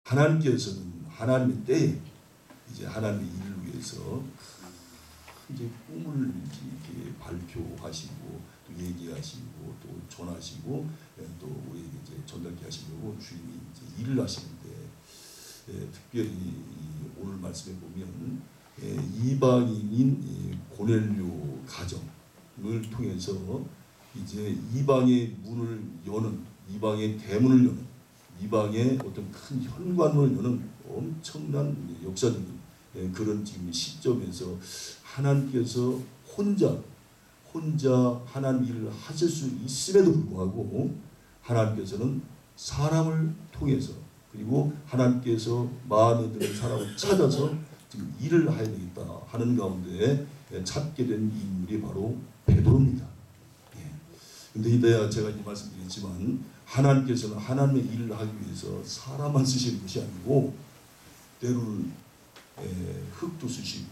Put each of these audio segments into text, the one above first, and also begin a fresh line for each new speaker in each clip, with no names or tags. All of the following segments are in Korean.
하나님께서는 하나님의 때에 이제 하나님의 일을 위해서 이제 꿈을 이렇게 발표하시고 또 얘기하시고 또 전하시고 또 우리에게 이제 전달케 하시려고 주님이 이제 일을 하시는데 특별히 오늘 말씀에 보면 이방인인 고넬료 가정을 통해서 이제 이방의 문을 여는 이방의 대문을 여는 이방의 어떤 큰 현관을 여는 엄청난 역사적인 그런 지금 시점에서 하나님께서 혼자 하나님 일을 하실 수 있음에도 불구하고 하나님께서는 사람을 통해서 그리고 하나님께서 마음에 드는 사람을 찾아서 지금 일을 해야 되겠다 하는 가운데 찾게 된 인물이 바로 베드로입니다. 근데 이때야 제가 이제 말씀드렸지만 하나님께서는 하나님의 일을 하기 위해서 사람만 쓰시는 것이 아니고 때로는 흙도 쓰시고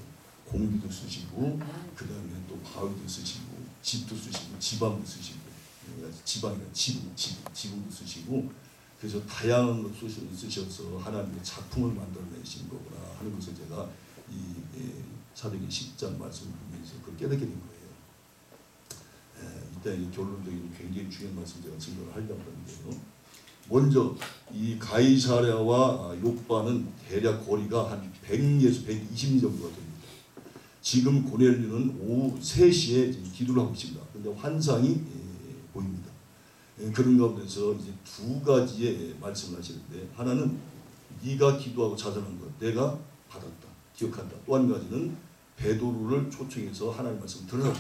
공기도 쓰시고 그 다음에 또 바위도 쓰시고 집도 쓰시고 지방도 쓰시고 지방이나 지붕도 쓰시고 그래서 다양한 걸 쓰셔서 하나님의 작품을 만들어내신 거구나 하는 것을 제가 이 사도행전 10장 말씀을 보면서 그걸 깨닫게 된 거예요. 이때 결론적인 굉장히 중요한 말씀 제가 증거를 하려고 하는데요. 먼저 이 가이사랴와 욥바는 대략 거리가 한 100에서 120리 정도가 됩니다. 지금 고넬료는 오후 3시에 기도를 하고 있습니다. 그런데 환상이 보입니다. 그런 가운데서 이제 두 가지의 말씀을 하시는데 하나는 네가 기도하고 자전한 것 내가 받았다. 기억한다. 또 한 가지는 베드로를 초청해서 하나님의 말씀을 들으라.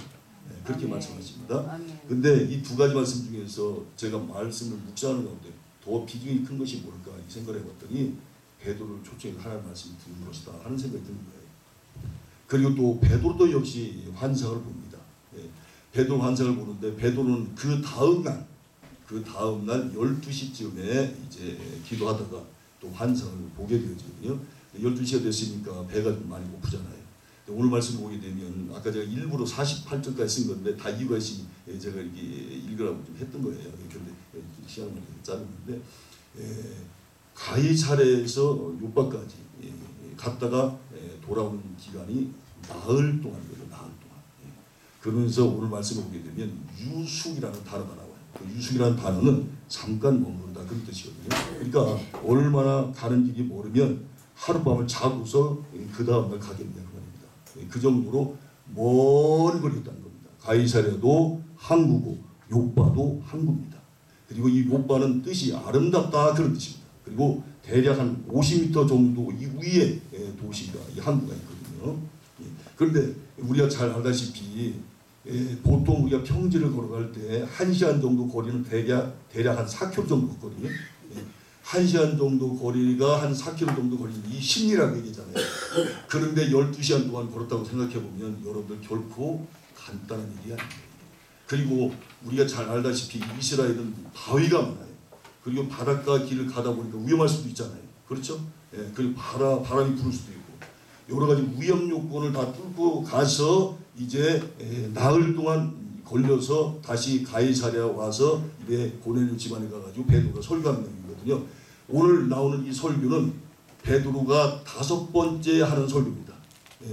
그렇게 말씀하십니다. 근데 이 두 가지 말씀 중에서 제가 말씀을 묵상하는 가운데 더 비중이 큰 것이 뭘까 이 생각을 해봤더니 베드로를 초청해서 하나님의 말씀을 듣는 것이다 하는 생각이 드는 거예요. 그리고 또 베드로도 역시 환상을 봅니다. 베드로 환상을 보는데 베드로는 그 다음날 12시쯤에 이제 기도하다가 또 환상을 보게 되어지거든요. 12시가 됐으니까 배가 좀 많이 고프잖아요. 오늘 말씀 보게 되면 아까 제가 일부러 48절까지 쓴 건데 다 이유가 있으니 제가 이렇게 읽으라고 좀 했던 거예요. 그런데 시간을 짧았는데 가이사랴에서 욥바까지 갔다가 돌아오는 기간이 나흘 동안이거든요. 나흘 동안. 그러면서 오늘 말씀을 보게 되면 유숙이라는 단어가 나와요. 그 유숙이라는 단어는 잠깐 머무른다 그런 뜻이거든요. 그러니까 얼마나 가는 길이 모르면 하룻밤을 자고서 그 다음날 가겠냐 그 말입니다. 그 정도로 먼 거리였다는 겁니다. 가이사랴도 항구고 욥바도 항구입니다. 그리고 이 욥바는 뜻이 아름답다 그런 뜻입니다. 그리고 대략 한 50m 정도 이 위에 도시가 이 항구가 있거든요. 그런데 우리가 잘 알다시피 보통 우리가 평지를 걸어갈 때 1시간 정도 거리는 대략 한 4km 정도 걷거든요. 1시간 정도 거리가 한 4km 정도 거리는 이 심리라고 얘기잖아요. 그런데 12시간 동안 걸었다고 생각해보면 여러분들 결코 간단한 일이 아닙니다. 그리고 우리가 잘 알다시피 이스라엘은 바위가 많아요. 그리고 바닷가 길을 가다 보니까 위험할 수도 있잖아요. 그렇죠? 그리고 바람이 부를 수도 있고 여러 가지 위험 요건을 다 뚫고 가서 이제 나흘 동안 걸려서 다시 가이사랴 와서 이제 고넬료 집안에 가가지고 베드로가 설교하는 내용이거든요. 오늘 나오는 이 설교는 베드로가 5번째 하는 설교입니다.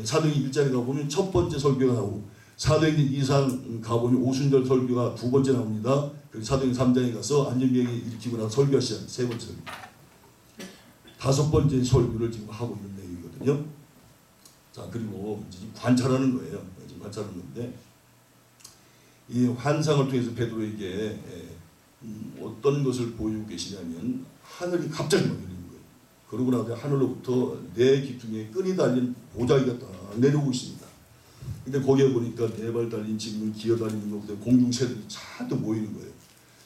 사도행전 1장에 가보면 첫 번째 설교가 나오고 사도행전 2장 가보면 오순절 설교가 2번째 나옵니다. 그리고 사도행전 3장에 가서 안전병이 일으키고 나서 설교가 시작 3번째 설교. 5번째 설교를 지금 하고 있는 내용이거든요. 자 그리고 이제 관찰하는 거예요. 지금 관찰하는 건데 이 환상을 통해서 베드로에게 어떤 것을 보이고 계시냐면 하늘이 갑자기 막 열리는 거예요. 그러고 나서 하늘로부터 내 귀퉁이에 끈이 달린 보자기가 딱 내려오고 있습니다. 근데 거기에 보니까 4발 달린 짐을 기어다니는 것보다 공중새들이 잔뜩 모이는 거예요.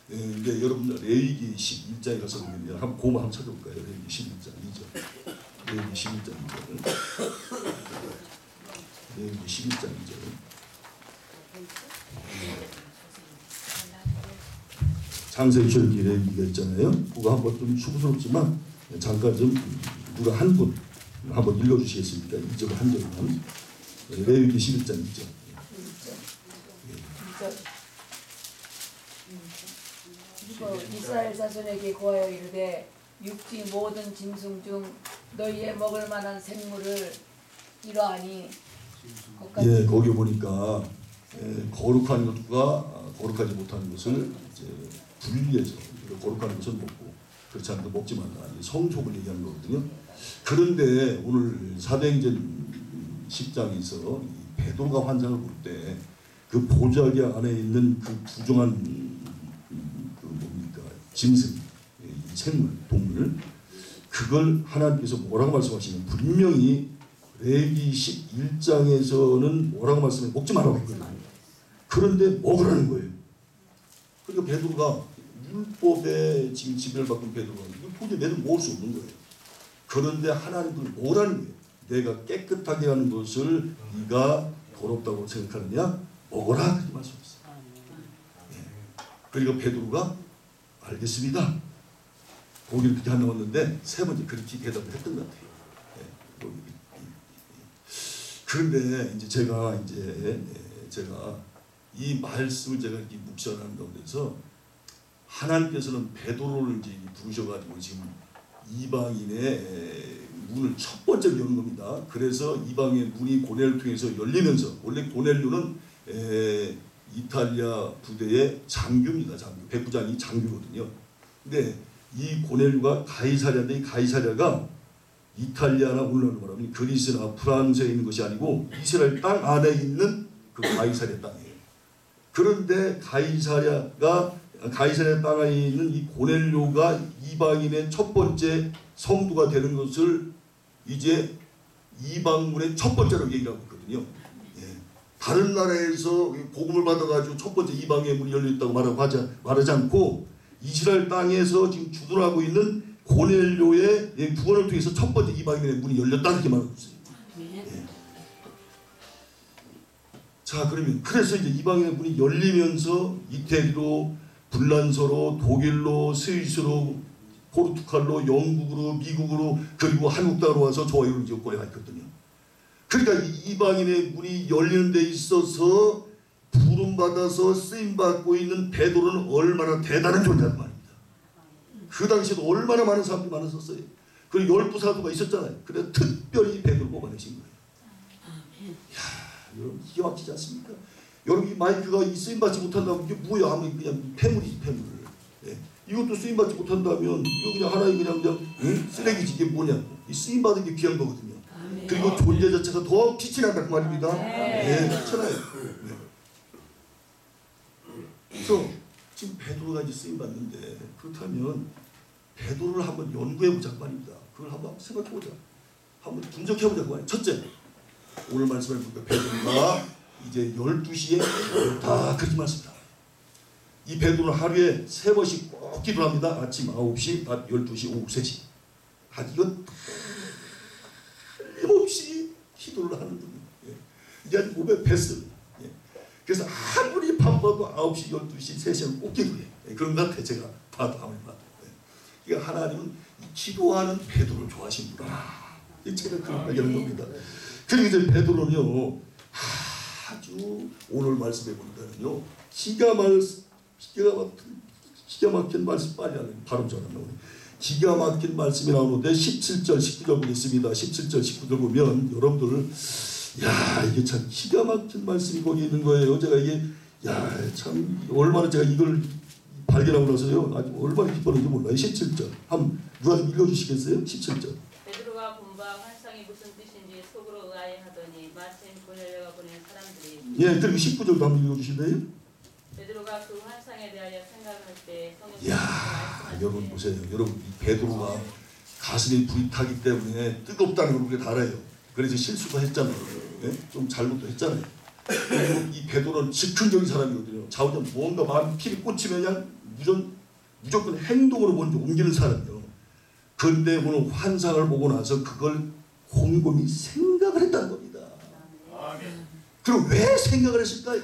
근데 여러분들 레위기 11장에 가서 보면 한번 고마 한번 찾아볼까요? 레위기 11장 2절. 레위기 11장 2절. 레위기 11장 2절. 창세기 레위기가 있잖아요. 그거 한번 좀 수고스럽지만 잠깐 좀 누가 한 분 한번 읽어주시겠습니까? 2절 한 절만. 레위기 11장 2절.
이스라엘 자손에게 고하여 이르되 육지 모든 짐승 중 너희의 먹을 만한 생물을 이러하니
예, 거기 보니까 거룩한 것과 거룩하지 못한 것을 이제 분리해서 거룩한 것을 먹고 그렇지 않고 먹지 말라. 성속을 얘기하는 거거든요. 그런데 오늘 사도행전 10장에서 베드로가 환상을 볼 때 그 보자기 안에 있는 그 부정한 그 뭡니까 짐승, 생물, 동물 그걸 하나님께서 뭐라고 말씀하시냐면 분명히 레위기 11장에서는 뭐라고 말씀해 먹지 말라고 했거든요. 그런데 먹으라는 거예요. 그러니까 베드로가 율법에 지금 지배를 받은 베드로가 이거 도저히 내는 먹을 수 없는 거예요. 그런데 하나님은 뭐라는 거예요. 내가 깨끗하게 하는 것을 네가 더럽다고 생각하느냐? 먹어라 그렇게 말씀했어요. 예. 그리고 베드로가 알겠습니다. 고기를 그렇게 안 나왔는데 세 번째 그렇게 대답을 했던 것 같아요. 예. 그런데 이제 제가 이 말씀을 제가 이렇게 묵상하는 가운데서 하나님께서는 베드로를 이제 부르셔가지고 지금 이방인의 문을 첫 번째로 여는 겁니다. 그래서 이방의 문이 고넬료를 통해서 열리면서 원래 고넬료는 이탈리아 부대의 장교입니다. 장교. 백부장이 장교거든요. 근데 이 고넬료가 가이사랴인데 이 가이사랴가 이탈리아나 오늘날로 말하면 그리스나 프랑스에 있는 것이 아니고 이스라엘 땅 안에 있는 그 가이사랴 땅이에요. 그런데 가이사랴 땅 안에 있는 이 고넬료가 이방인의 첫 번째 성도가 되는 것을 이제 이방문의 첫 번째로 얘기를 하고 있거든요. 예. 다른 나라에서 복음을 받아가지고 첫 번째 이방의 문이 열려있다고 말하지 않고 이스라엘 땅에서 지금 주둔하고 있는 고넬료의 구원을 통해서 첫 번째 이방인의 문이 열렸다 이렇게 말하고 있어요. 예. 자, 그러면 그래서 이제 이방인의 문이 열리면서 이태리로, 불란서로, 독일로, 스위스로, 포르투갈로, 영국으로, 미국으로, 그리고 한국 땅으로 와서 저와 여러분 여권에 가 있거든요. 그러니까 이방인의 문이 열리는 데 있어서 부름받아서 쓰임받고 있는 베드로는 얼마나 대단한 존재란 말입니다. 그 당시에도 얼마나 많은 사람들이 많았었어요. 그리고 12사도가 있었잖아요. 그래서 특별히 베드로 뽑아내신 거예요. 이야, 여러분 기가 막히지 않습니까? 여러분 이 마이크가 이 쓰임받지 못한다면 이게 뭐야 하면 그냥 폐물이지 폐물. 예. 이것도 쓰임받지 못한다면 이거 그냥 하나의 그냥 쓰레기지. 이게 뭐냐고. 이 쓰임받은 게 귀한 거거든요. 그리고 존재 자체가 더 빛이 난다 그 말입니다. 네, 그렇잖아요. 네. 그래서 지금 베드로가 이제 쓰임받는데 그렇다면 베드로를 한번 연구해보자 그 말입니다. 그걸 한번 생각해보자. 한번 분석해보자 그 말이에요. 첫째, 오늘 말씀을 보니까 베드로가 이제 12시에 다 그렇게 말씀합니다. 이 베드로는 하루에 3번씩 꼭 기도합니다. 아침 9시, 낮 12시, 오후 3시. 이건 틀림없이 기도를 하는 분이에요. 예. 이제 몸에 뱄습니다. 예. 그래서 아무리 바빠도 9시, 12시, 3시는 꼭 기도해요. 예. 그런 것 같아요. 제가 봐도 아무리 봐도. 예. 그러니까 하나님은 기도하는 베드로를 좋아하시는구나. 제가 그런 얘기하는 겁니다. 그리고 이제 베드로는요, 아주 오늘 말씀해 보니까는요, 기가 막힌 말씀 빨리 하는 발음 잘 안 나오네. 기가 막힌 말씀이 나오는데 17절 19절 보겠습니다. 17절 19절 보면 여러분들 야 이게 참 기가 막힌 말씀이 거기 있는 거예요. 제가 이게 야 참 얼마나 제가 이걸 발견하고 나서요 아주 얼마나 기뻤는지 몰라요. 17절 한번 누가 좀 읽어주시겠어요? 17절.
베드로가 본바 환상이 무슨 뜻인지 속으로 의아해하더니 마침 고넬료가 보낸 사람들이
예 그리고 19절도 한번 읽어주실래요?
베드로가 그 환상에 대하여 생각할 때 성령께서
이야 여러분 보세요. 여러분 이 베드로가 가슴에 불이 타기 때문에 뜨겁다는 걸 우리가 다 알아요. 그래서 실수도 했잖아요. 예? 좀 잘못도 했잖아요. 그리고 이 베드로는 즉흥적인 사람이거든요. 자우전 무언가 마음 피를 꽂히면 그냥 무조건 행동으로 먼저 옮기는 사람이에요. 그런데 오늘 환상을 보고 나서 그걸 곰곰이 생각을 했다는 겁니다. 그럼 왜 생각을 했을까요?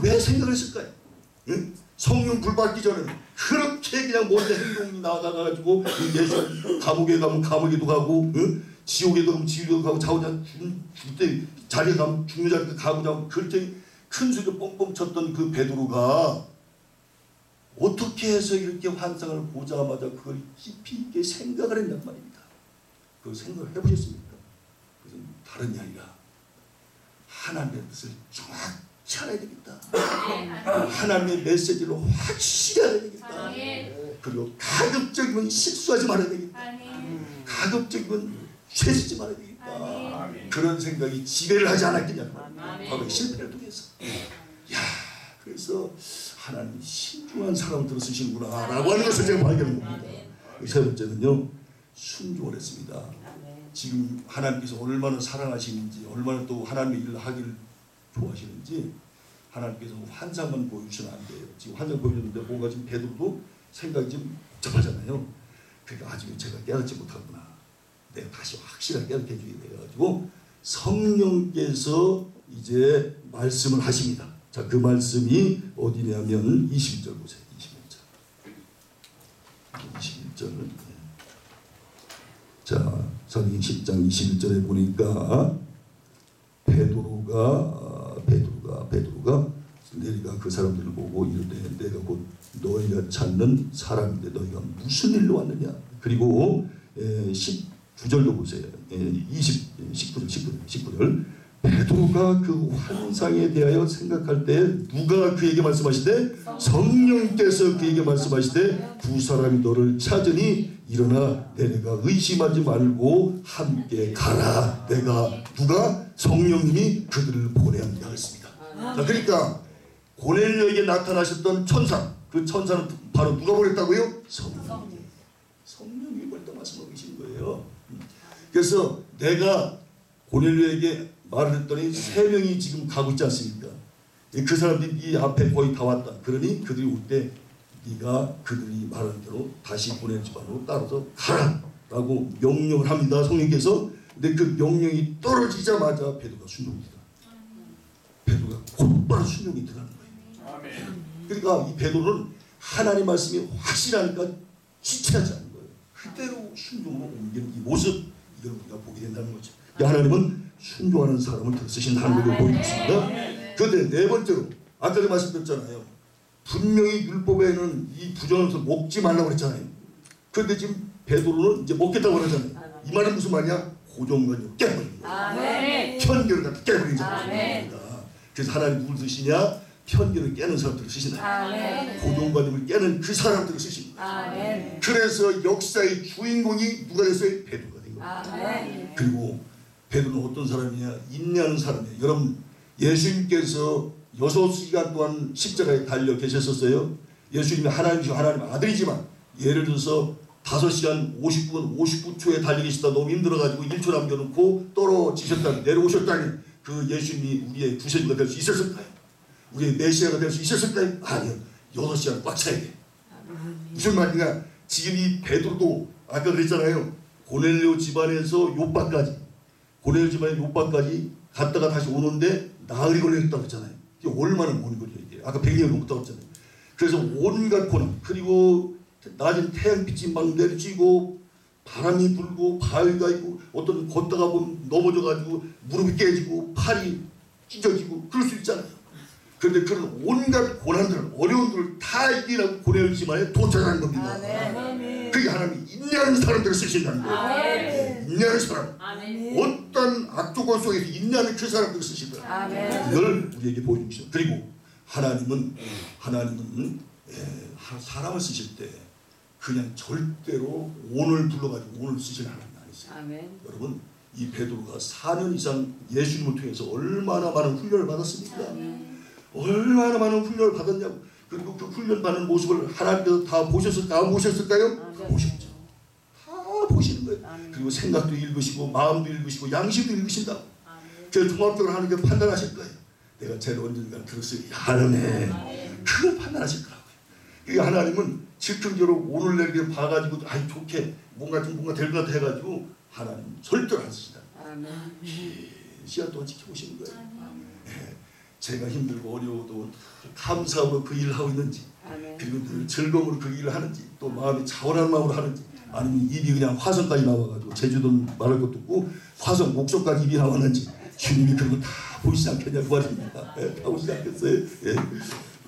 왜 생각을 했을까요? 예? 성령 불 받기 전에 그렇게 그냥 먼저 행동이 나가가지고 예수 감옥에 가면 감옥에도 가고 지옥에도 가면 지옥에도 가고 자오자 죽을 때 자리에 가면 죽는 자리에 가고 자고 그렇게 큰 소리로 뻥뻥 쳤던 그 베드로가 어떻게 해서 이렇게 환상을 보자마자 그걸 깊이 있게 생각을 했냔 말입니다. 그 생각을 해보셨습니까? 그것은 다른 게 아니라 하나님의 뜻을 정확히 알아야 되겠다. 하나님의 메시지를 확실히 알아야 되겠다. 그리고 가급적이면 실수하지 말아야 되겠다. 가급적이면 죄짓지 말아야 되겠다. 그런 생각이 지배를 하지 않았겠냐. 바로 실패를 통해서. 야, 그래서 하나님 신중한 사람들을 쓰시는구나 라고 하는 것을 제가 발견합니다. 세 번째는요, 순종을 했습니다. 지금 하나님께서 얼마나 사랑하시는지, 얼마나 또 하나님의 일을 하기를 좋아하시는지 하나님께서 환상만 보여주시면 안 돼요. 지금 환상 보여줬는데 뭔가 지금 베드로도 생각이 좀 복잡하잖아요. 그러니까 아직 제가 깨닫지 못하구나. 내가 다시 확실하게 깨닫게 해주게 돼가지고 성령께서 이제 말씀을 하십니다. 자, 그 말씀이 어디냐면 21절 보세요. 21절은 자, 사도행전 10장 21절에 보니까 베드로가 내가 그 사람들을 보고 이르되 내가 곧 너희가 찾는 사람인데 너희가 무슨 일로 왔느냐. 그리고 19절도 보세요. 19절 베드로가 그 환상에 대하여 생각할 때 누가 그에게 말씀하시되 성령께서 그에게 말씀하시되 두 사람이 너를 찾으니 일어나 내가 의심하지 말고 함께 가라. 누가 성령님이 그들을 보내합니다 했습니다. 자, 그러니까 고넬료에게 나타나셨던 천사, 그 천사는 바로 누가 보냈다고요? 성령이 보냈다 말씀하고 계신 거예요. 그래서 내가 고넬료에게 말을 했더니 3명이 지금 가고 있지 않습니까? 그 사람들이 이 앞에 거의 다 왔다. 그러니 그들이 올 때 네가 그들이 말한 대로 다시 보내지 말고 따라서 가라 라고 명령을 합니다. 성령께서. 근데 그 명령이 떨어지자마자 베드로가 순종이 들어가. 베드로가 곧바로 순종이 들어가는 거예요. 그러니까 이 베드로는 하나님 말씀이 확실하니까 지체하지 않는 거예요. 그대로 순종으로 옮기는 이 모습, 이걸 우리가 보게 된다는 거죠. 하나님은 순종하는 사람을 더 쓰신다는 걸 보이고 있습니다. 그런데 네 번째로 아까도 말씀드렸잖아요. 분명히 율법에는 이 부정하면서 먹지 말라고 그랬잖아요. 그런데 지금 베드로는 이제 먹겠다고 그러잖아요. 이 말은 무슨 말이냐? 고정관념을 깨버리는 거예요. 편견을 다 깨버리는 겁니다. 그래서 하나님 누굴 쓰시냐? 편견을 깨는 사람들을 쓰시나요? 고정관념을 깨는 그 사람들을 쓰십니다. 그래서 역사의 주인공이 누가 됐어요? 베드로가 된 거예요. 그리고 베드로는 어떤 사람이냐? 인내하는 사람이에요. 여러분, 예수님께서 6시간 동안 십자가에 달려 계셨었어요. 예수님이 하나님이시고 하나님 아들이지만 예를 들어서 5시간 50분 59초에 달려 계시다 너무 힘들어가지고 1초 남겨놓고 떨어지셨다면 내려오셨다면 그 예수님이 우리의 구세주가 될 수 있었을까요? 우리의 메시아가 될 수 있었을까요? 아니요. 6시간 꽉 차야 돼. 무슨 말이냐? 지금 이 베드로도 아까 그랬잖아요. 고넬료 집안에서 요바까지 갔다가 다시 오는데 나흘이 걸렸다고 했잖아요. 이게 얼마나 먼 거리예요. 아까 100년이 넘었다고 했잖아요. 그래서 온갖 고난, 그리고 낮은 태양빛이 막 내리치고 바람이 불고 바위가 있고 어떤 걷다가 보면 넘어져가지고 무릎이 깨지고 팔이 찢어지고 그럴 수 있잖아요. 그런데 그런 온갖 고난들, 어려움들을 다 이기라고 고넬료 집안에 도착하는 겁니다. 그게 하나님이 인내하는 사람들을 쓰신다는 거예요. 인내하는 사람. 어떤 악조건 속에서 인내하는 그 사람들을 쓰신다. 이걸 우리에게 보여주시죠. 그리고 하나님은 사람을 쓰실 때 그냥 절대로 오늘 불러가지고 오늘 쓰시는 하나님이 아니세요. 여러분, 이 베드로가 4년 이상 예수님을 통해서 얼마나 많은 훈련을 받았습니까? 얼마나 많은 훈련을 받았냐고. 그리고 그 훈련 받는 모습을 하나님께서 다 보셨을까요? 안 보셨을까요? 보셨죠. 다 보시는 거예요. 그리고 생각도 읽으시고 마음도 읽으시고 양심도 읽으신다고. 그래서 종합적으로 하나님께서 판단하실 거예요. 내가 쟤를 언젠가 들었으니 하느네. 그걸 판단하실 거라고요. 그러니까 하나님은 즉흥적으로 오늘 내일 봐가지고 아이 좋게 뭔가 될 것 같아 해가지고 하나님 절대로 안 쓰시다. 시간 동안 지켜보시는 거예요. 제가 힘들고 어려워도 감사하고 그 일을 하고 있는지, 그리고 늘 즐거움으로 그 일을 하는지, 또 마음이 차원한 마음으로 하는지, 아니면 입이 그냥 화성까지 나와가지고 제주도는 말할 것도 없고 화성 목소까지 입이 나왔는지 주님이 그런 거 다 보이지 않겠냐고 말입니다. 다 보이지 않겠어요?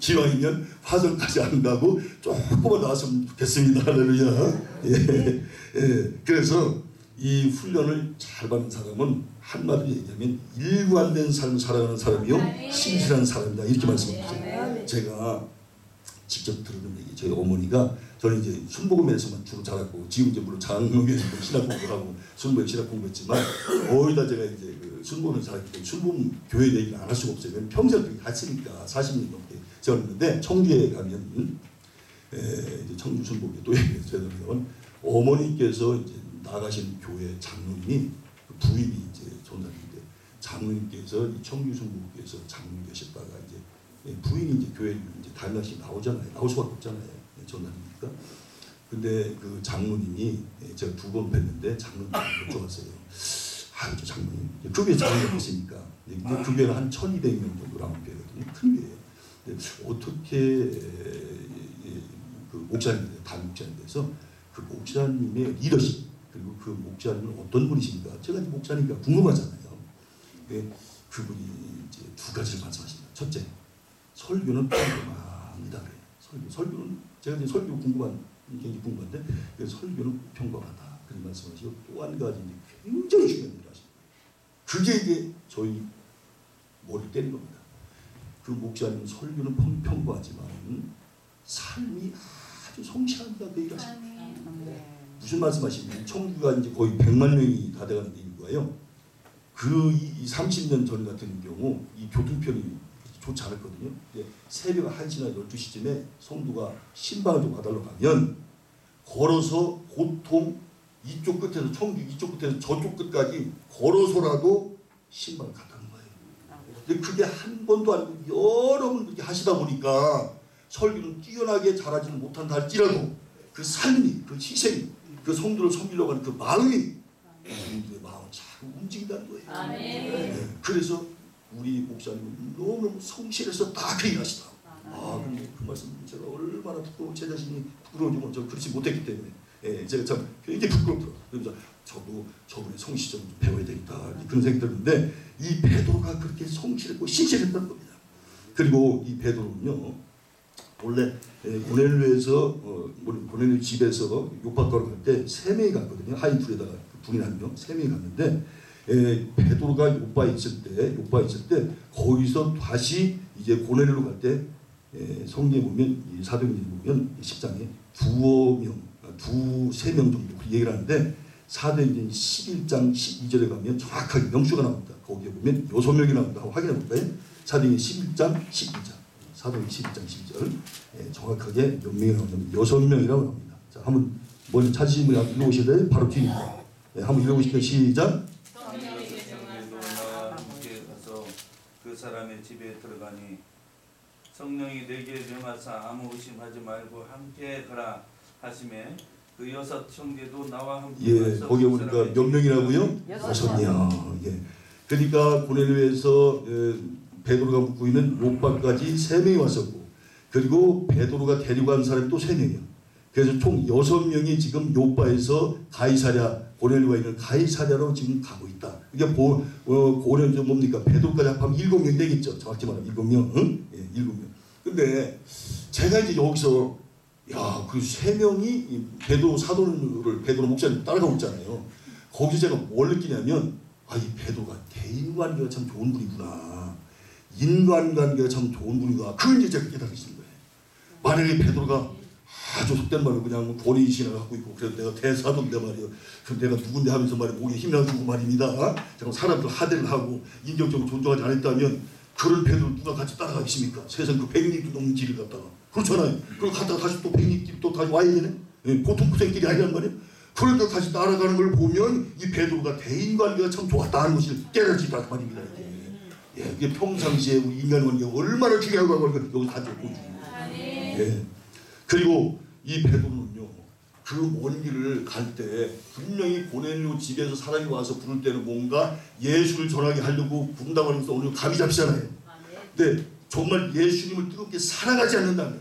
기왕이면 화성까지 안 가고 조금만 나왔으면 좋겠습니다. 할렐루야. 예. 예. 그래서 이 훈련을 잘 받는 사람은 한마디로 얘기하면 일관된 삶을 살아가는 사람이요 신실한 사람이다 이렇게 말씀드렸어요. 제가 직접 들은 얘기, 저희 어머니가 저는 이제 순복음에서만 주로 자랐고 지금 이제 물론 장로교에서 신학 공부하고 순복음 신학 공부했지만 거의 다 제가 이제 그 순복음에서 자랐기 때문에 순복음 교회 얘기를 안 할 수가 없어요. 평생 그렇게 갔으니까 40년 넘게 지었는데 청주에 가면 이제 청주 순복음에 또 얘기해서 어머니께서 이제 나가신 교회 장로님이 부인이 이제 전사님인데 장로님께서 이 청주 순복음교회에서 장로님 계셨다가 이제 부인이 이제 교회 이제 다니시 나오잖아요. 나올 수밖에 없잖아요. 전사님이니까. 근데 그 장로님이 제가 2번 뵀는데 장로님이 여쭤봤어요. 아, 저 장로님. 그 교회 장로님 있으니까. 근데 그 교회는 한 1,200명 정도 나온 교회거든요. 큰 교회예요. 근데 어떻게 그 목사님들, 담임 목사님께서 그 목사님의 리더십 그리고 그 목사님은 어떤 분이신가? 제가 이제 목사니까 궁금하잖아요. 그분이 이제 2가지를 말씀하십니다. 첫째, 설교는 평범합니다. 설교는 제가 이제 설교 굉장히 궁금한데 설교는 평범하다. 그런 말씀하시고 또 한 가지 굉장히 중요한 일을 하십니다. 그게 이제 저희 머리를 때린 겁니다. 그 목사님은 설교는 평범하지만 삶이 아주 성실합니다. 그 얘기를 하십니다. 무슨 말씀하시냐면 청주가 이제 거의 100만 명이 다 돼가는 인구가요. 그 30년 전 같은 경우 이 교통편이 좋지 않았거든요. 새벽 1시나 12시쯤에 성도가 신방을 좀 받으러 가면 걸어서 보통 이쪽 끝에서 청주 이쪽 끝에서 저쪽 끝까지 걸어서라도 신방을 갔다는 거예요. 근데 그게 한 번도 아니고 여러 번 그렇게 하시다 보니까 설교는 뛰어나게 잘하지는 못한다 할지라도 그 삶이, 그 희생이, 그 성도를 섬기려고 하는 그 마음이 우리의 마음을 자꾸 움직인다는 거예요. 네. 그래서 우리 목사님은 너무너무 성실해서 다 그 일하시다. 근데 그 말씀 제가 얼마나 부끄러워, 제 자신이 부끄러워지고 저 그렇지 못했기 때문에 제가 참 굉장히 부끄럽더라고요. 그래서 저도 저분의 성실 좀 배워야 되겠다 그런 생각이 들었는데 이 베드로가 그렇게 성실했고 신실했다는 겁니다. 그리고 이 베드로는요 원래 고넬료에서 고넬료 집에서 욕박하러 갈 때 3명이 갔거든요. 하인풀에다가 군인 1명 3명이 갔는데 베드로가 요바에 있을 때 거기서 다시 이제 고넬료로 갈 때 성경에 보면 이 사도행전에 보면 10장에 3명 정도 얘기를 하는데 사도행전 11장 12절에 가면 정확하게 명수가 나옵니다. 거기에 보면 6명이 나옵니다. 한번 확인해 볼까요? 사도행전 11장 12절 사도행전 12장 12절 정확하게 몇 명이 나오냐면 6명이라고 나옵니다. 자, 한번 먼저 찾으신 분이 읽어보셔야 돼요. 바로 뒤입니다. 한번 읽어보실게요. 시작.
그 사람의 집에 들어가니 성령이 내게 명하사 아무 의심하지 말고 함께 가라 하시매 그 6 형제도 나와 함께 가서
거기 보니까 몇 명이라고요? 6명. 그러니까 고넬료에서 베드로가 묵고 있는 요바까지 3명이 왔었고 그리고 베드로가 데리고 간 사람이 또 3명이요. 그래서 총 6명이 지금 요바에서 가이사랴 고넬료가 있는 가이사랴로 지금 가고 있다. 이게 고넬료 뭡니까? 베드로까지 합하면 7명 되겠죠. 정확히 말하면 7명. 응? 7명. 근데 제가 이제 여기서 그 3명이 베드로 사도를 베드로 목사님 따라가고 있잖아요. 거기서 제가 뭘 느끼냐면 이 베드로가 대인관계가 참 좋은 분이구나. 인간관계가 참 좋은 분이구나. 그걸 이제 제가 깨닫게 되는 거예요. 만약에 베드로가 아주 속된 말로 그냥 권위신을 갖고 있고 그래서 내가 대사도인데 말이에요. 그럼 내가 누군데 하면서 말이에요. 목에 힘을 주고 말입니다. 잠깐 사람들 하대를 하고 인격적으로 존중하지 않았다면 그런 베드로 누가 같이 따라가겠습니까? 세상 그 100리도 넘는 길을 갔다가 그렇잖아요. 그리고 갔다가 다시 또 100리 또 다시 와야 되네. 보통 구생길이 아니란 말이에요. 그러니까 다시 따라가는 걸 보면 이 베드로가 대인관계가 참 좋았다는 것을 깨달아진다 그 말입니다. 이게 평상시에 우리 인간관계가 얼마나 중요하고 하는 걸 여기서 다 보여줍니다. 그리고 이 베드로는요 그 먼 길을 갈 때 분명히 고넬료 집에서 사람이 와서 부를 때는 뭔가 예수를 전하게 하려고 부른다고 하면서 오늘 감이 잡히잖아요. 근데 정말 예수님을 뜨겁게 사랑하지 않는다면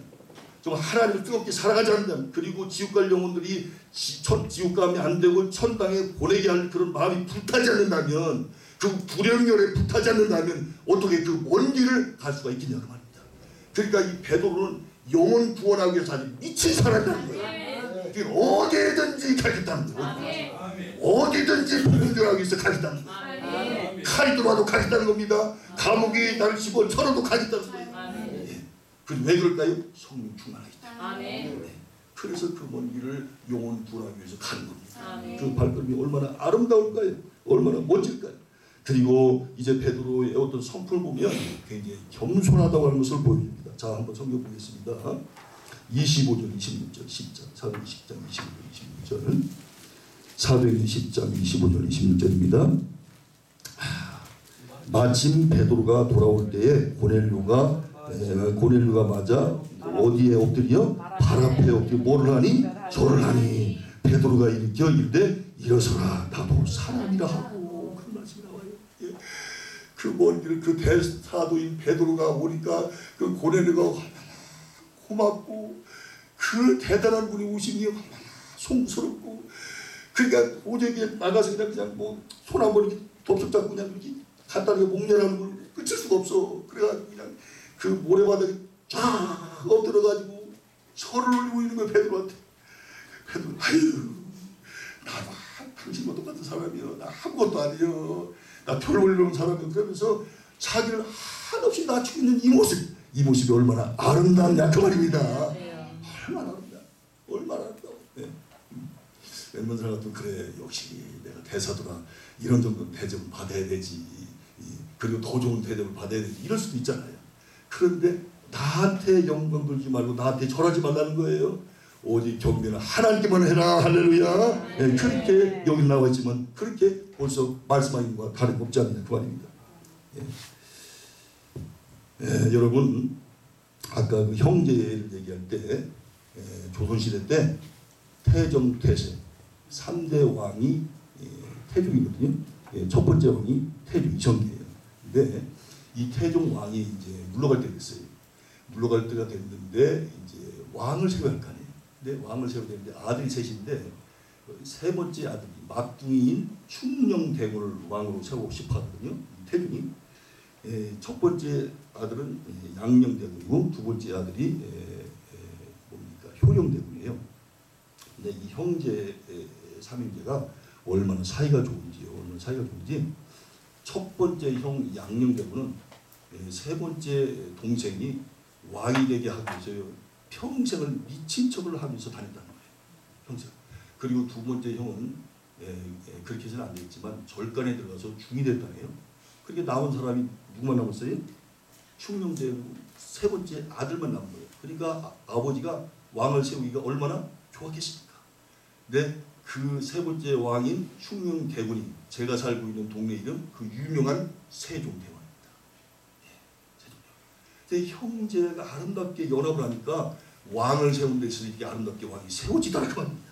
정말 하나님을 뜨겁게 사랑하지 않는다면 그리고 지옥 갈 영혼들이 지옥 가면 안 되고 천당에 보내게 할 그런 마음이 불타지 않는다면 그 불행열에 불타지 않는다면 어떻게 그 먼 길을 갈 수가 있겠냐 그 말입니다. 그러니까 이 베드로는 영혼 구원하기 위해서 아주 미친 사람이라는 거예요. 어디든지 가겠다는 거예요. 어디든지 복음 전하기 위해서 가겠다는 거예요. 칼이 들어와도 가겠다는 겁니다. 감옥이 나를 집어 쳐도 가겠다는 거예요. 왜 그럴까요? 성령 충만하기 때문에. 그래서 그 먼 길을 영혼 구원하기 위해서 가는 겁니다. 그 발걸음이 얼마나 아름다울까요? 얼마나 멋질까요? 그리고 이제 베드로의 어떤 성품을 보면 굉장히 겸손하다고 하는 것을 보여줍니다. 자, 한번 성경 보겠습니다. 25절 26절 10장 사도행 10장 25절 26절 사도행 10장 25절 26절입니다. 마침 베드로가 돌아올 때에 고넬료가 맞아 어디에 엎드려? 발 앞에 엎드려 뭐를 하니? 절을 하니 베드로가 일으켜 이르되 일어서라 나도 사람이라 하고 그런 말씀이 나와요. 예. 그 먼 길을 그 대사도인 베드로가 오니까 그 고넬료가 고맙고 그 대단한 분이 오시니 얼마나 송스럽고 그러니까 도저히 나가서 그냥 뭐 손 한 번 이렇게 덥석 잡고 그냥 이렇게 간단하게 목련하는 걸 끝일 수가 없어. 그래가지고 그냥 그 모래바닥에 쫙 엎드려가지고 절을 올리고 있는 거야 베드로한테. 베드로 아유 나도 당신과 똑같은 사람이여. 나 아무것도 아니여. 나 별 올려놓은 사람이여. 그러면서 자기를 한없이 낮추고 있는 이 모습이 얼마나 아름답냐 그 말입니다. 얼마나 아름다워. 얼마나 아름다워. 네. 웬만 사람 같으면 그래 역시 내가 대사도라 이런 정도 대접을 받아야 되지. 그리고 더 좋은 대접을 받아야 되지. 이럴 수도 있잖아요. 그런데 나한테 영광 돌지 말고 나한테 절하지 말라는 거예요. 오직 경배는 하나님께만 해라. 할렐루야. 네, 그렇게 여기 나와 있지만 그렇게 벌써 말씀하신 것과 다른 없지 않느냐 그 말입니다. 여러분 아까 그 형제를 얘기할 때 조선시대 때 태정, 태세 3대 왕이 태종이거든요. 첫 번째 왕이 태종 이성계예요. 근데 이 태종 왕이 이제 물러갈 때가 됐어요. 물러갈 때가 됐는데 이제 왕을 세워야 할 거 아니에요. 근데 왕을 세워야 되는데 아들이 셋인데 세 번째 아들이 막둥이인 충녕대군을 왕으로 세우고 싶어 하거든요. 태종이. 첫 번째 아들은 양녕대군이고 두 번째 아들이 효령대군이에요. 근데 이 형제 삼형제가 얼마나 사이가 좋은지 첫 번째 형 양녕대군은 세 번째 동생이 왕이 되게 하기 위해서 평생을 미친 척을 하면서 다녔다는 거예요. 평생. 그리고 두 번째 형은 그렇게 해서는 안 되겠지만 절간에 들어가서 중이 됐다네요. 그렇게 나온 사람이 누구만 남았어요? 충녕대군 세 번째 아들만 남은 거예요. 그러니까 아버지가 왕을 세우기가 얼마나 좋았겠습니까? 근데 그 세 번째 왕인 충녕대군이 제가 살고 있는 동네 이름 그 유명한 세종대왕입니다. 세종대왕. 형제가 아름답게 연합을 하니까 왕을 세운 데 있어서 이렇게 아름답게 왕이 세워지더라 그 말입니다.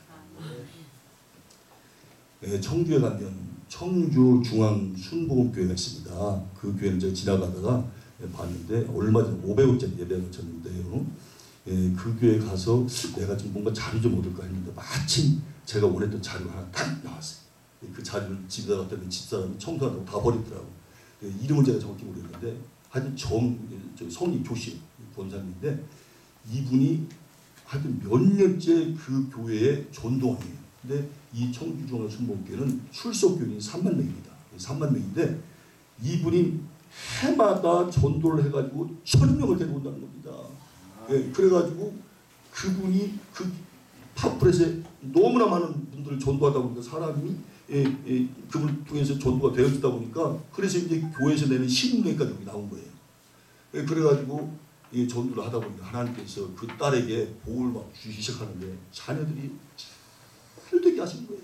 청주에 가면 청주 중앙 순복음교회가 있습니다. 그 교회를 제가 지나가다가 봤는데 얼마 전에 500억짜리 예배를 쳤는데요. 그 교회 가서 내가 좀 뭔가 자료 좀 얻을까 했는데 마침 제가 원했던 자료가 하나 딱 나왔어요. 그 자료를 집에다 갖다 놓으면 집사람이 청소한다고 다 버리더라고. 이름을 제가 정확히 모르겠는데 하여튼 성이 조씨 권사님인데 이분이 하여튼 몇 년째 그 교회의 전도왕이에요. 근데 이 청주중앙 순복음교회는 출석교인이 3만 명입니다. 3만 명인데 이분이 해마다 전도를 해가지고 1000명을 데려온다는 겁니다. 그래가지고 그분이 그 팜플렛에 너무나 많은 분들을 전도하다 보니까 사람이 그분을 통해서 전도가 되어지다 보니까 그래서 이제 교회에서 내는 신문회까지 여기 나온 거예요. 그래가지고 전도를 하다 보니까 하나님께서 그 딸에게 복을 막 주시기 시작하는데 자녀들이 잘 되게 하신 거예요.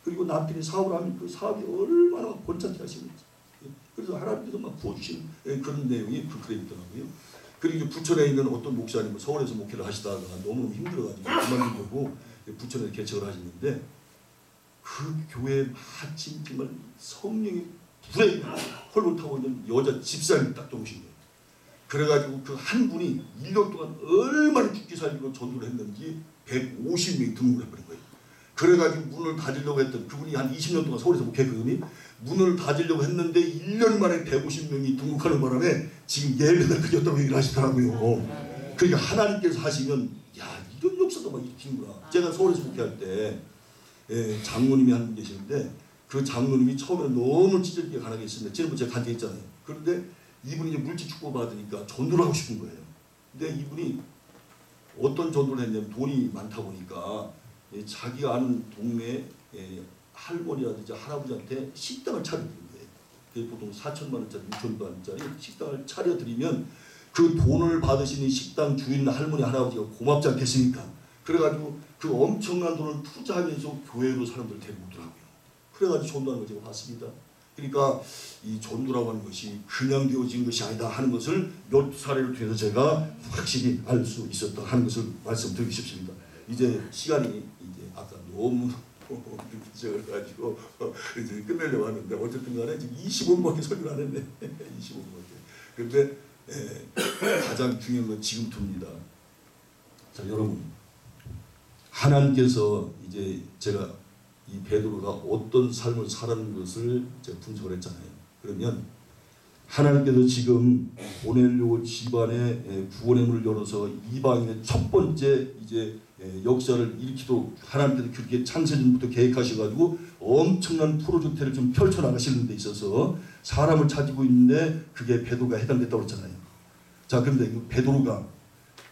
그리고 남편이 사업을 하면 그 사업이 얼마나 번창케 하시는지. 그래서 하나님께서 막 부어주시는 그런 내용이 그 글에 있더라고요. 그리고 부천에 있는 어떤 목사님은 서울에서 목회를 하시다가 너무 힘들어가지고 그만두려고 부천에 개척을 하시는데 그 교회에 마침 정말 성령이 불에 홀로 타고 있는 여자 집사님이 딱 들어오신 거예요. 그래가지고 그 한 분이 1년 동안 얼마나 죽기 살기로 전도를 했는지 150명이 등록을 해버린 거예요. 그래가지고 문을 닫으려고 했던 그분이 한 20년 동안 서울에서 목회했거든요. 문을 닫으려고 했는데 1년 만에 150명이 등록하는 바람에 지금 예배가 그쳤다고 얘기를 하시더라고요. 그러니까 하나님께서 하시면 야 이런 역사도 막 일으키는구나. 제가 서울에서 목회할 때 장로님이 한 분 계시는데 그 장로님이 처음에 너무 찢어지게 가난하게 있었는데 지난번 제가 간증 했잖아요. 그런데 이분이 이제 물질 축복 받으니까 전도를 하고 싶은 거예요. 근데 이분이 어떤 전도를 했냐면 돈이 많다 보니까 자기가 아는 동네 할머니라든지 할아버지한테 식당을 차려드린 거예요. 그게 보통 4천만 원짜리 6천만 원짜리 식당을 차려드리면 그 돈을 받으시는 식당 주인 할머니 할아버지가 고맙지 않겠습니까? 그래가지고 그 엄청난 돈을 투자하면서 교회로 사람들 데리고 오더라고요. 그래가지고 전도하는 걸 제가 봤습니다. 그러니까 이 전도라고 하는 것이 그냥 되어진 것이 아니다 하는 것을 몇 사례를 통해서 제가 확실히 알 수 있었다 하는 것을 말씀드리고 싶습니다. 이제 시간이 이제 아까 너무 늦어가지고 이제 끝내려고 하는데 어쨌든 간에 지금 25분밖에 설교를 안 했네. 25분밖에. 그런데 가장 중요한 건 지금부터입니다. 자 여러분, 하나님께서 이제 제가 이 베드로가 어떤 삶을 살아는 것을 제가 분석을 했잖아요. 그러면 하나님께서 지금 고넬료 집안의 구원의 문을 열어서 이방인의 첫 번째 이제 역사를 일으키도록 하나님께서 그렇게 창세전부터 계획하셔가지고 엄청난 프로젝트를 좀 펼쳐나가시는 데 있어서 사람을 찾고 있는데 그게 베드로가 해당됐다고 했잖아요. 자 그런데 그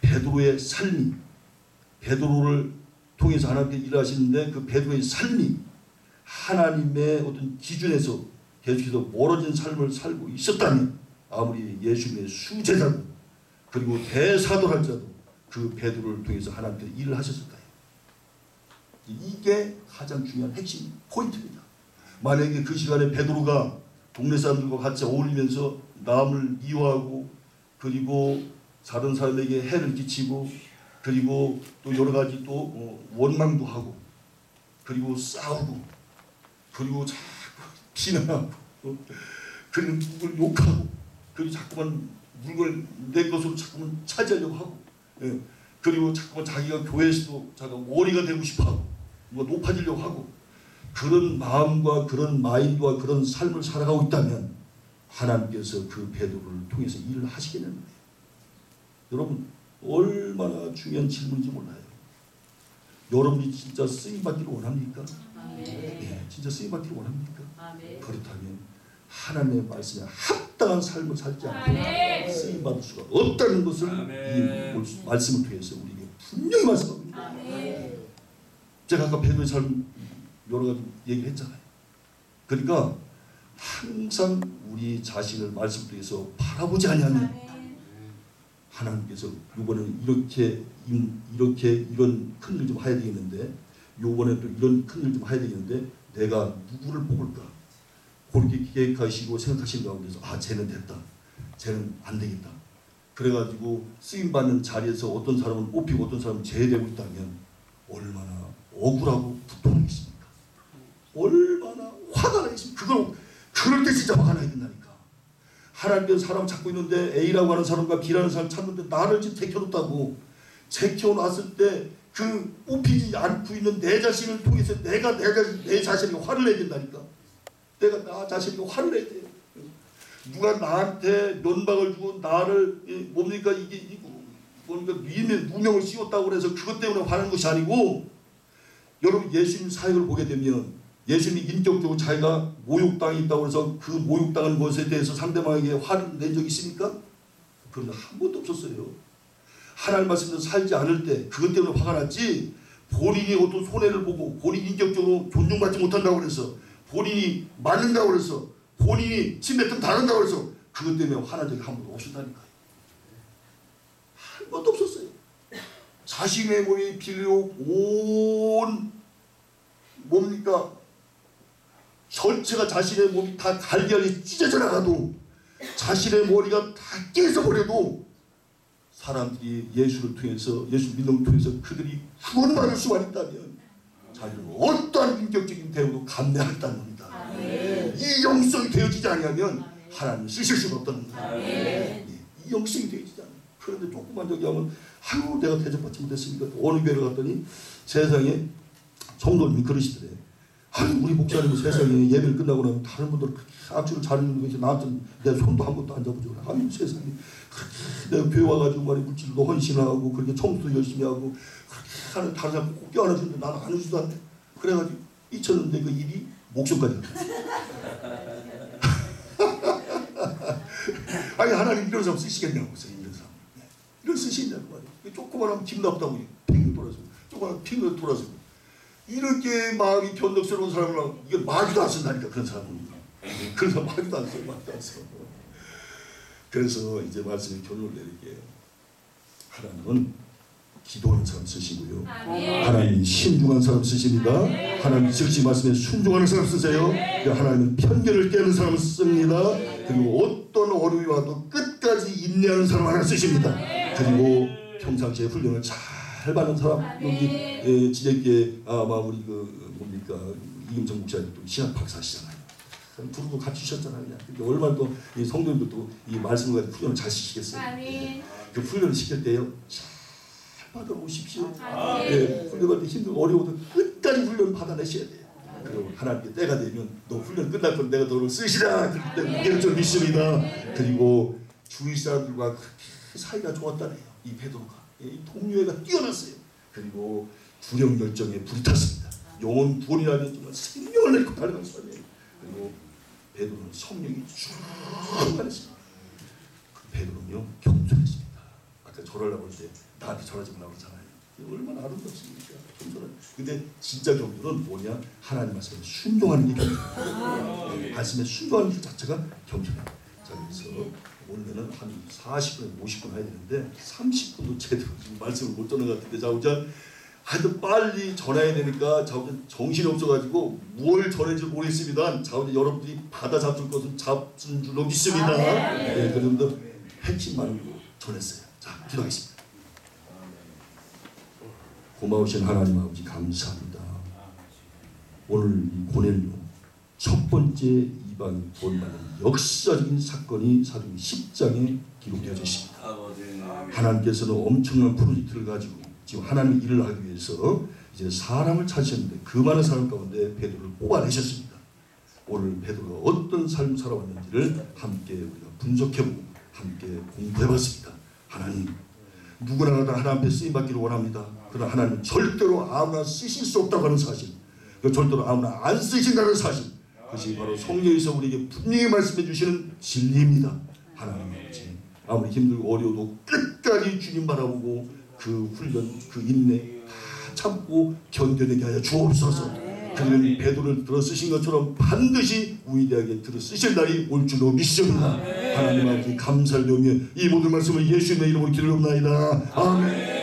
베드로의 삶이 베드로를 통해서 하나님께 일하시는데 그 베드로의 삶이 하나님의 어떤 기준에서 계속해서 멀어진 삶을 살고 있었다면 아무리 예수님의 수제자도 그리고 대사도랄지라도 그 베드로를 통해서 하나님께서 일을 하셨을까요? 이게 가장 중요한 핵심 포인트입니다. 만약에 그 시간에 베드로가 동네 사람들과 같이 어울리면서 남을 미워하고 그리고 다른 사람에게 해를 끼치고 그리고 또 여러 가지 또 원망도 하고 그리고 싸우고 그리고 자꾸 비난하고 그리고 누굴 욕하고 그리고 자꾸만 물건을 내 것으로 자꾸만 차지하려고 하고 그리고 자꾸만 자기가 교회에서도 자기가 원리가 되고 싶어하고 높아지려고 하고 그런 마음과 그런 마인드와 그런 삶을 살아가고 있다면 하나님께서 그 베드로를 통해서 일을 하시겠는 거예요. 여러분 얼마나 중요한 질문인지 몰라요. 여러분이 진짜 쓰임받기를 원합니까? 네, 진짜 쓰임받기를 원합니까? 그렇다면 하나님의 말씀에 합당한 삶을 살지 않고 쓰임받을 수가 없다는 것을 이 말씀을 통해서 우리에게 분명히 말씀합니다. 제가 아까 베드로의 삶 여러 가지 얘기를 했잖아요. 그러니까 항상 우리 자신을 말씀 통해서 바라보지 아니하면 하나님께서 이번에는 이런 큰 일 좀 해야 되겠는데 이번에 또 이런 큰 일 좀 해야 되겠는데 내가 누구를 뽑을까 그렇게 계획하시고 생각하시는 가운데서 아 쟤는 됐다 쟤는 안 되겠다 그래가지고 쓰임받는 자리에서 어떤 사람은 뽑히고 어떤 사람은 제외되고 있다면 얼마나 억울하고 부끄럽겠습니까? 얼마나 화가 나겠습니까? 그럴 때 진짜 화가 나야 된다니까. 하나님께서 사람 찾고 있는데 A라고 하는 사람과 B라는 사람 찾는데 나를 지금 제껴놓았다고. 제껴놨을 때 그 뽑히지 않고 있는 내 자신을 통해서 내가 내 자신에게 화를 내야 된다니까. 내가 나 자신에게 화를 내야 돼요. 누가 나한테 면박을 주고 나를 뭡니까 이게 뭡니까 누명을 씌웠다고 해서 그것 때문에 화나는 것이 아니고 여러분 예수님 사역을 보게 되면 예수님이 인격적으로 자기가 모욕당이 있다고 해서 그 모욕당한 것에 대해서 상대방에게 화를 낸 적이 있습니까? 그런 적 한 번도 없었어요. 하나님 말씀대로 살지 않을 때 그것 때문에 화가 났지 본인이 어떤 손해를 보고 본인이 인격적으로 존중받지 못한다고 해서 본인이 맞는다고 해서 본인이 침뱉음 당한다고 해서 그것 때문에 화난 적이 한 번도 없었다니까요. 한 번도 없었어요. 자신의 몸이 빌려 온 뭡니까 전체가 자신의 몸이 다 갈기갈기 찢어져 나가도 자신의 머리가 다 깨져버려도 사람들이 예수를 통해서 예수 믿는 걸 통해서 그들이 구원받을 수만 있다면 자기는 어떠한 인격적인 대우도 감내하겠다는 겁니다. 이 영성이 되어지지 않으면 하나님을 쓰실 수가 없다는 거예요. 이 영성이 되어지지 않아요. 그런데 조금만 저기 하면 아유 내가 대접받지 못했으니까 어느 교회를 갔더니 세상에 성도님이 그러시더래요. 아니 우리 목사님은 세상에 예배를 끝나고 나면 다른 분들 그렇게 악수를 잘하는 것이 나한테는 내 손도 한 번도 안 잡아주고 아니 세상에 그렇게 내가 배워가지고 말이야 물질도 헌신하고 그렇게 청소도 열심히 하고 그렇게 하는 다른 사람 꼭 껴안아주는데 나는 안 해주지도 않네. 그래가지고 잊혔는데 그 일이 목숨까지 아니 하나님 이런 사람 쓰시겠냐고 이런 사람 이런 쓰시냐고 말이야. 조그만하면 기분 나쁘다고 핑 돌아서 조그만하면 핑 돌아서 이렇게 마음이 변덕스러운 사람을 이게 마귀도 안 쓴다니까 그런 사람은. 그래서 마귀도 안 써요. 마귀도 안 써. 그래서 이제 말씀에 결론을 내릴게요. 하나님은 기도하는 사람 쓰시고요. 하나님이 신중한 사람 쓰십니다. 하나님 즉시 말씀에 순종하는 사람 쓰세요. 하나님은 편견을 깨는 사람 씁니다. 그리고 어떤 어려움이 와도 끝까지 인내하는 사람 하나 쓰십니다. 그리고 평상시에 훈련을 잘 받는 사람 여기 지적계 아마 우리 그 뭡니까 이김성 목사님도 신학 박사시잖아요. 부르고 같이 주셨잖아요. 그러니까 얼마나 또 이 성도님들도 이 말씀을 가지고 훈련을 잘 시키겠어요. 그 훈련을 시킬 때요 잘 받아오십시오. 훈련할 때 힘들고 어려워도 끝까지 훈련 받아내셔야 돼요. 그리고 하나님께 때가 되면 너 훈련 끝날 건 내가 너를 쓰시라 그렇기 때문에 이게 좀 믿습니다. 그리고 주위 사람들과 그렇게 사이가 좋았다네요. 이 베드로가 이 동료애가 뛰어났어요. 그리고 주령 열정에 불이 탔습니다. 영혼 구원이라는 정말 생명을 내고 달려간 사람이에요. 그리고 베드로는 성령이 충만했습니다. 그 베드로는요 겸손했습니다. 아까 절하려고 할 때 나한테 절하지 말라고 그러잖아요. 얼마나 아름답습니까? 겸손한. 근데 진짜 겸손은 뭐냐? 하나님 말씀에 순종하는 게 겸손해요. 말씀에 순종하는 것 자체가 겸손해요. 자 그래서 오늘은 한 40분, 50분 해야 되는데 30분도 제대로 지금 말씀을 못 듣는 것 같은데 자 우선 하여튼 빨리 전해야 되니까 자 우선 정신이 없어가지고 뭘 전해인지 모르겠습니다. 자 우선 여러분들이 받아 잡을 것은 잡은 줄로 믿습니다. 네, 그런데 핵심만 전했어요. 자 기도하겠습니다. 고마우신 하나님 아버지 감사합니다. 오늘 이 고넬료 첫 번째 이방 본받는 역사적인 사건이 사도행 10장에 기록되어져 있습니다. 하나님께서는 엄청난 프로젝트를 가지고 지금 하나님의 일을 하기 위해서 이제 사람을 찾으셨는데 그 많은 사람 가운데 베드로를 뽑아내셨습니다. 오늘 베드로가 어떤 삶을 살아왔는지를 함께 우리가 분석해보고 함께 공부해봤습니다. 하나님 누구나 다 하나님 앞에 쓰임받기를 원합니다. 그러나 하나님은 절대로 아무나 쓰실 수 없다고 하는 사실, 절대로 아무나 안 쓰신다는 사실, 그것이 바로 성령에서 우리에게 분명히 말씀해 주시는 진리입니다. 하나님 아버지 아무리 힘들고 어려워도 끝까지 주님 바라보고 그 훈련, 그 인내 다 참고 견뎌내게 하여 주옵소서. 그는 베드로를 들어 쓰신 것처럼 반드시 위대하게 들어 쓰실 날이 올 줄로 믿습니다. 하나님 아버지 감사를 드리며 이 모든 말씀을 예수님의 이름으로 기도합나이다. 아멘.